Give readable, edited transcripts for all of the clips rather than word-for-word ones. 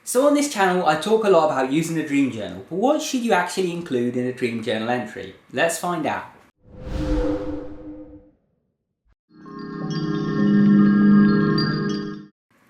So on this channel I talk a lot about using a dream journal, but what should you actually include in a dream journal entry? Let's find out.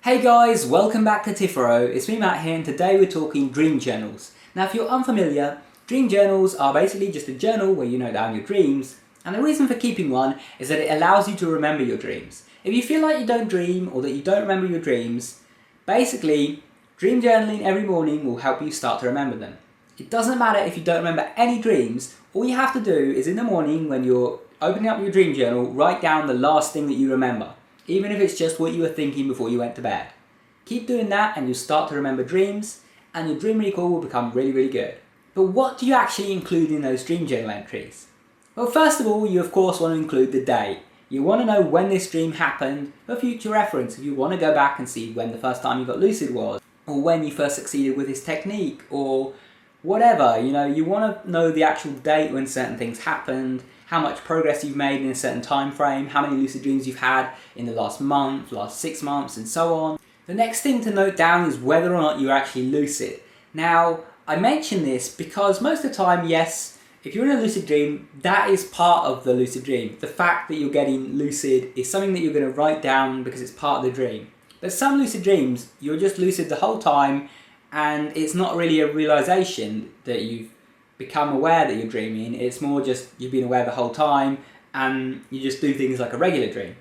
Hey guys, welcome back to Tipharot. It's me Matt here, and today we're talking dream journals. Now if you're unfamiliar, dream journals are basically just a journal where you note down your dreams, and the reason for keeping one is that it allows you to remember your dreams. If you feel like you don't dream or that you don't remember your dreams, basically dream journaling every morning will help you start to remember them. It doesn't matter if you don't remember any dreams, all you have to do is in the morning when you're opening up your dream journal, write down the last thing that you remember, even if it's just what you were thinking before you went to bed. Keep doing that and you'll start to remember dreams, and your dream recall will become really good. But what do you actually include in those dream journal entries? Well, first of all, you of course want to include the date. You want to know when this dream happened for future reference if you want to go back and see when the first time you got lucid was, or when you first succeeded with this technique, or whatever. You want to know the actual date when certain things happened, how much progress you've made in a certain time frame, how many lucid dreams you've had in the last month, last 6 months, and so on. The next thing to note down is whether or not you're actually lucid. Now, I mention this because most of the time, yes, if you're in a lucid dream, that is part of the lucid dream. The fact that you're getting lucid is something that you're going to write down because it's part of the dream. But some lucid dreams, you're just lucid the whole time, and it's not really a realization that you've become aware that you're dreaming. It's more just you've been aware the whole time and you just do things like a regular dream.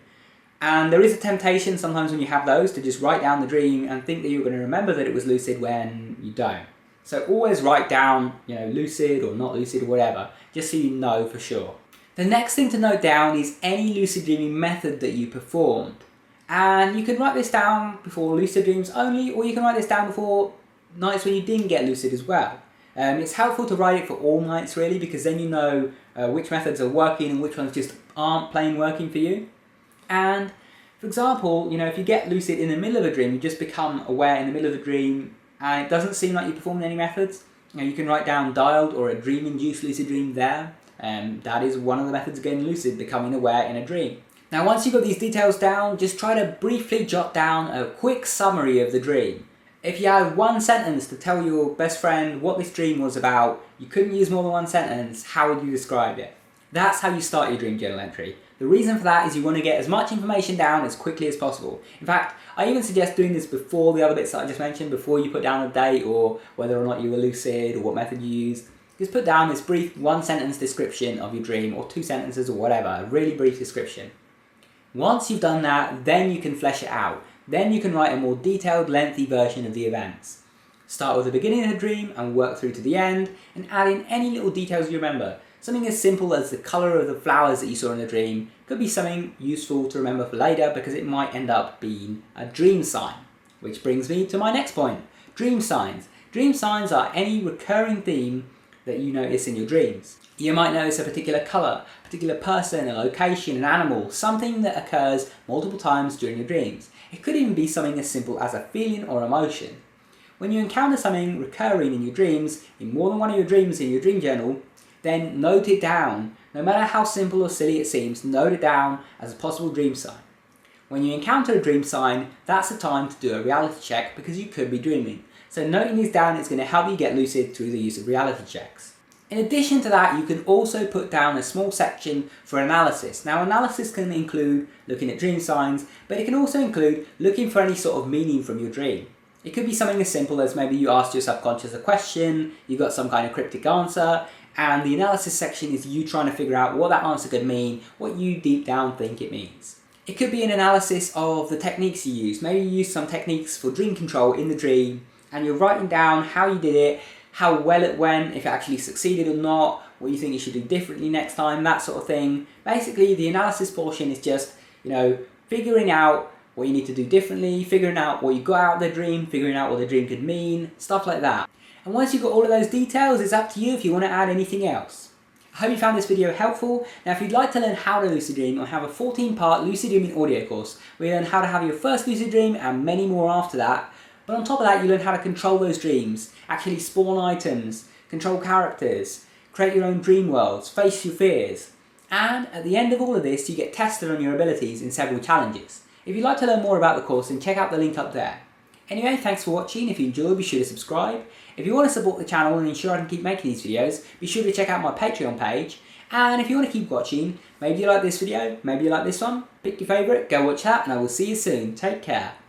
And there is a temptation sometimes when you have those to just write down the dream and think that you're going to remember that it was lucid when you don't. So always write down, lucid or not lucid or whatever, just so you know for sure. The next thing to note down is any lucid dreaming method that you performed. And you can write this down before lucid dreams only, or you can write this down before nights when you didn't get lucid as well. It's helpful to write it for all nights really, because then you know which methods are working and which ones just aren't plain working for you. And for example, if you get lucid in the middle of a dream, you just become aware in the middle of the dream and it doesn't seem like you performed any methods, you can write down dialed or a dream-induced lucid dream there. That is one of the methods of getting lucid, becoming aware in a dream. Now once you've got these details down, just try to briefly jot down a quick summary of the dream. If you had one sentence to tell your best friend what this dream was about, you couldn't use more than one sentence, how would you describe it? That's how you start your dream journal entry. The reason for that is you want to get as much information down as quickly as possible. In fact, I even suggest doing this before the other bits that I just mentioned, before you put down a date or whether or not you were lucid or what method you used. Just put down this brief one sentence description of your dream, or 2 sentences or whatever, a really brief description. Once you've done that, then you can flesh it out. Then you can write a more detailed, lengthy version of the events. Start with the beginning of the dream and work through to the end, and add in any little details you remember. Something as simple as the colour of the flowers that you saw in the dream could be something useful to remember for later, because it might end up being a dream sign. Which brings me to my next point, dream signs. Dream signs are any recurring theme that you notice in your dreams. You might notice a particular colour, a particular person, a location, an animal, something that occurs multiple times during your dreams. It could even be something as simple as a feeling or emotion. When you encounter something recurring in your dreams, in more than one of your dreams in your dream journal, then note it down. No matter how simple or silly it seems, note it down as a possible dream sign. When you encounter a dream sign, that's the time to do a reality check, because you could be dreaming. So noting these down is going to help you get lucid through the use of reality checks. In addition to that, you can also put down a small section for analysis. Now analysis can include looking at dream signs, but it can also include looking for any sort of meaning from your dream. It could be something as simple as maybe you asked your subconscious a question, you got some kind of cryptic answer, and the analysis section is you trying to figure out what that answer could mean, what you deep down think it means. It could be an analysis of the techniques you use. Maybe you use some techniques for dream control in the dream, and you're writing down how you did it, how well it went, if it actually succeeded or not, what you think you should do differently next time, that sort of thing. Basically, the analysis portion is just, figuring out what you need to do differently, figuring out what you got out of the dream, figuring out what the dream could mean, stuff like that. And once you've got all of those details, it's up to you if you want to add anything else. I hope you found this video helpful. Now if you'd like to learn how to lucid dream, I have a 14-part lucid dreaming audio course where you learn how to have your first lucid dream and many more after that. But on top of that, you learn how to control those dreams, actually spawn items, control characters, create your own dream worlds, face your fears. And at the end of all of this, you get tested on your abilities in several challenges. If you'd like to learn more about the course, then check out the link up there. Anyway, thanks for watching. If you enjoyed, be sure to subscribe. If you want to support the channel and ensure I can keep making these videos, be sure to check out my Patreon page. And if you want to keep watching, maybe you like this video, maybe you like this one, pick your favourite, go watch that, and I will see you soon. Take care.